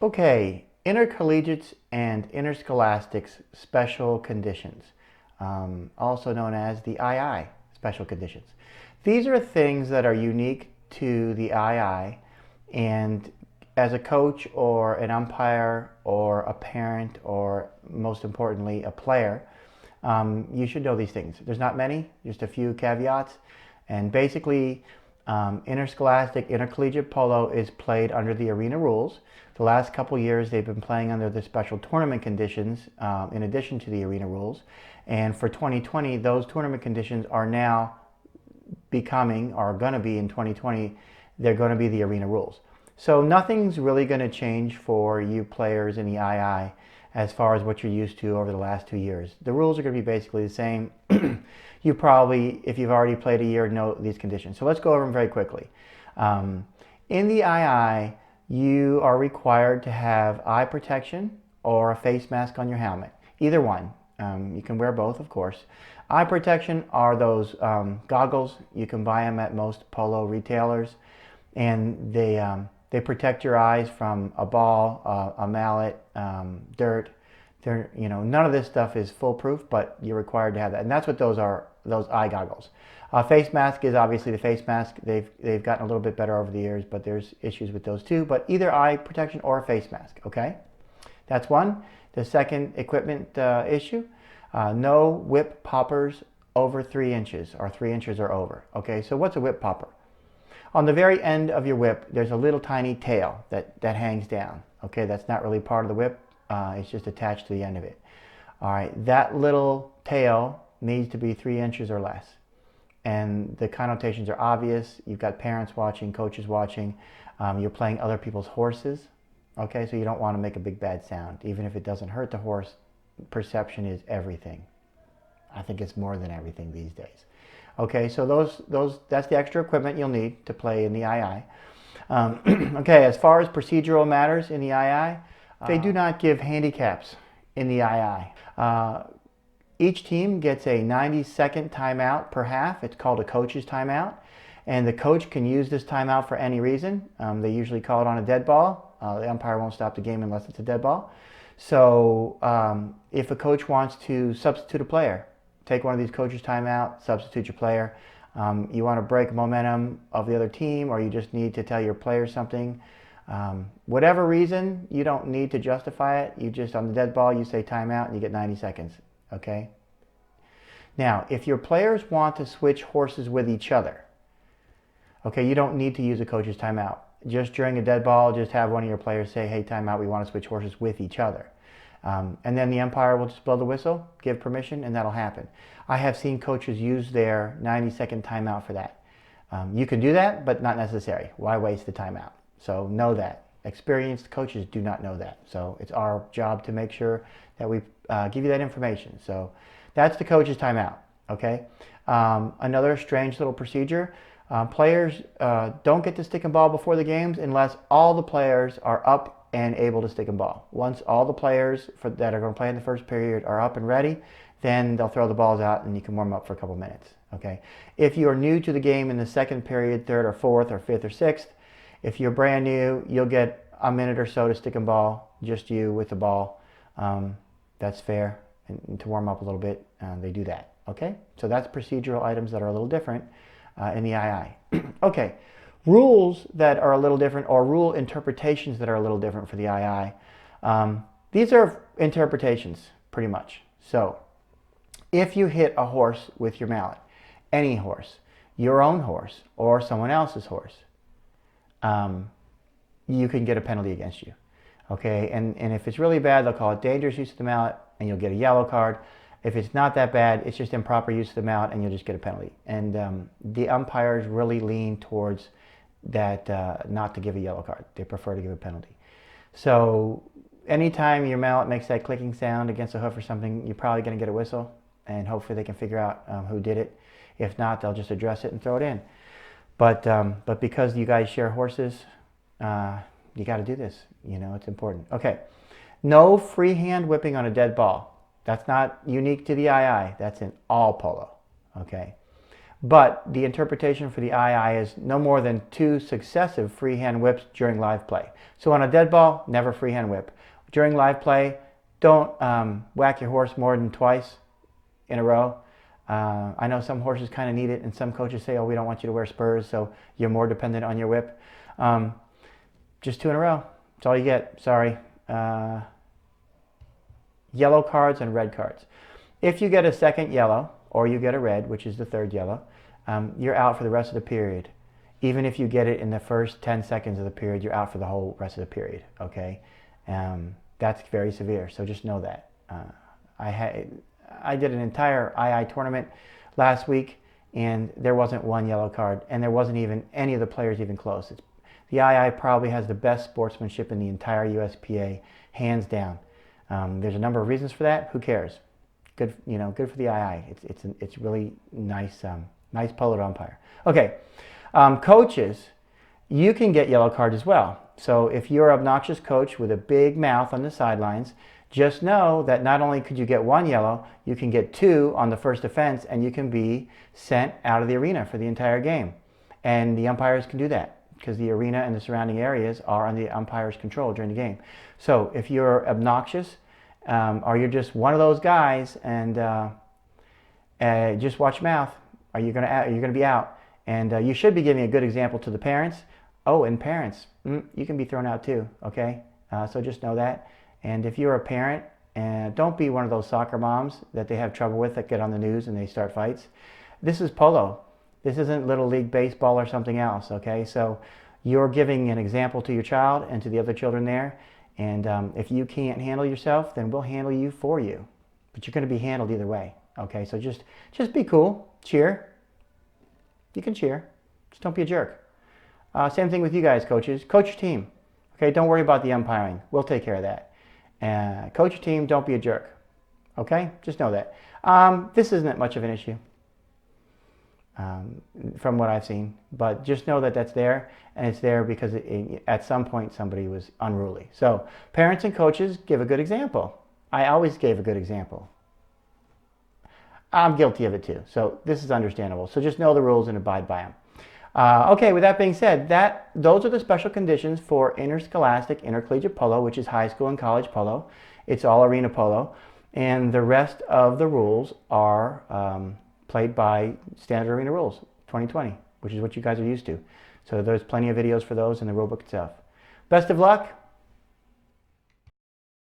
Okay, intercollegiates and interscholastics special conditions, also known as the II special conditions. These are things that are unique to the II, and as a coach or an umpire or a parent or most importantly a player, you should know these things. There's not many, just a few caveats, and basically interscholastic, intercollegiate polo is played under the arena rules. The last couple years they've been playing under the special tournament conditions in addition to the arena rules. And for 2020, those tournament conditions are now becoming, or going to be in 2020, they're going to be the arena rules. So nothing's really going to change for you players in the II as far as what you're used to over the last 2 years. The rules are going to be basically the same. You probably, if you've already played a year, know these conditions. So let's go over them very quickly. In the II, you are required to have eye protection or a face mask on your helmet. Either one. You can wear both, of course. Eye protection are those goggles. You can buy them at most polo retailers, and they protect your eyes from a ball, a mallet, dirt. None of this stuff is foolproof, but you're required to have that, and that's what those are. Those eye goggles. Face mask is obviously the face mask. They've gotten a little bit better over the years, but there's issues with those too. But either eye protection or a face mask. Okay, that's one. The second equipment issue: no whip poppers over 3 inches, or 3 inches or over. Okay, so what's a whip popper? On the very end of your whip, there's a little tiny tail that hangs down. Okay, that's not really part of the whip. It's just attached to the end of it. All right, that little tail needs to be 3 inches or less. And the connotations are obvious. You've got parents watching, coaches watching. You're playing other people's horses. Okay, so you don't want to make a big bad sound. Even if it doesn't hurt the horse, perception is everything. I think it's more than everything these days. Okay, so that's the extra equipment you'll need to play in the II. Okay, as far as procedural matters in the II, they do not give handicaps in the II. Each team gets a 90-second timeout per half. It's called a coach's timeout. And the coach can use this timeout for any reason. They usually call it on a dead ball. The umpire won't stop the game unless it's a dead ball. So if a coach wants to substitute a player, take one of these coaches' timeout, substitute your player. You want to break momentum of the other team, or you just need to tell your players something. Whatever reason, you don't need to justify it. You just, on the dead ball, you say timeout and you get 90 seconds. Okay? Now, if your players want to switch horses with each other, okay, you don't need to use a coach's timeout. Just during a dead ball, just have one of your players say, hey, timeout, we want to switch horses with each other. And then the umpire will just blow the whistle, give permission, and that'll happen. I have seen coaches use their 90-second timeout for that. You can do that, but not necessary. Why waste the timeout? So know that. Experienced coaches do not know that. So it's our job to make sure that we give you that information. So that's the coach's timeout. Okay. Another strange little procedure. Players don't get to stick and ball before the games unless all the players are up and able to stick and ball. Once all the players that are going to play in the first period are up and ready, then they'll throw the balls out and you can warm up for a couple minutes. Okay. If you are new to the game in the second period, third or fourth or fifth or sixth, if you're brand new, you'll get a minute or so to stick and ball, just you with the ball. That's fair. And to warm up a little bit, they do that. Okay? So that's procedural items that are a little different in the II. Okay. Rules that are a little different, or rule interpretations that are a little different for the II. These are interpretations, pretty much. So, if you hit a horse with your mallet, any horse, your own horse, or someone else's horse, you can get a penalty against you. Okay, and if it's really bad, they'll call it dangerous use of the mallet, and you'll get a yellow card. If it's not that bad, it's just improper use of the mallet, and you'll just get a penalty. And the umpires really lean towards that, not to give a yellow card. They prefer to give a penalty. So anytime your mallet makes that clicking sound against a hoof or something, you're probably going to get a whistle, and hopefully they can figure out who did it. If not, they'll just address it and throw it in. But because you guys share horses, you got to do this. You know, it's important. Okay, no freehand whipping on a dead ball. That's not unique to the II. That's in all polo. Okay, but the interpretation for the II is no more than 2 successive freehand whips during live play. So on a dead ball, never freehand whip. During live play, don't whack your horse more than twice in a row. I know some horses kind of need it, and some coaches say, oh, we don't want you to wear spurs, so you're more dependent on your whip. Just 2 in a row. That's all you get. Sorry. Yellow cards and red cards. If you get a second yellow, or you get a red, which is the 3rd yellow, you're out for the rest of the period. Even if you get it in the first 10 seconds of the period, you're out for the whole rest of the period, okay? That's very severe, so just know that. I did an entire II tournament last week, and there wasn't 1 yellow card, and there wasn't even any of the players even close. The II probably has the best sportsmanship in the entire USPA, hands down. There's a number of reasons for that. Who cares? Good, good for the II. It's really nice, nice polo to umpire. Okay, coaches, you can get yellow cards as well. So if you're an obnoxious coach with a big mouth on the sidelines, just know that not only could you get 1 yellow, you can get 2 on the first offense, and you can be sent out of the arena for the entire game. And the umpires can do that because the arena and the surrounding areas are on the umpire's control during the game. So if you're obnoxious, or you're just one of those guys, and just watch your mouth, or you're gonna be out. And you should be giving a good example to the parents. Oh, and parents, you can be thrown out too. Okay, so just know that. And if you're a parent, don't be one of those soccer moms that they have trouble with that get on the news and they start fights. This is polo. This isn't Little League baseball or something else. Okay, so you're giving an example to your child and to the other children there. And if you can't handle yourself, then we'll handle you for you. But you're going to be handled either way. Okay, so just be cool. Cheer. You can cheer. Just don't be a jerk. Same thing with you guys, coaches. Coach your team. Okay, don't worry about the umpiring. We'll take care of that. Coach your team. Don't be a jerk. Okay, just know that. This isn't much of an issue from what I've seen. But just know that that's there, and it's there because at some point somebody was unruly. So parents and coaches, give a good example. I always gave a good example. I'm guilty of it too, so this is understandable. So just know the rules and abide by them. Okay, with that being said, those are the special conditions for interscholastic intercollegiate polo, which is high school and college polo. It's all arena polo, and the rest of the rules are played by standard arena rules 2020, which is what you guys are used to. So there's plenty of videos for those in the rulebook itself. Best of luck.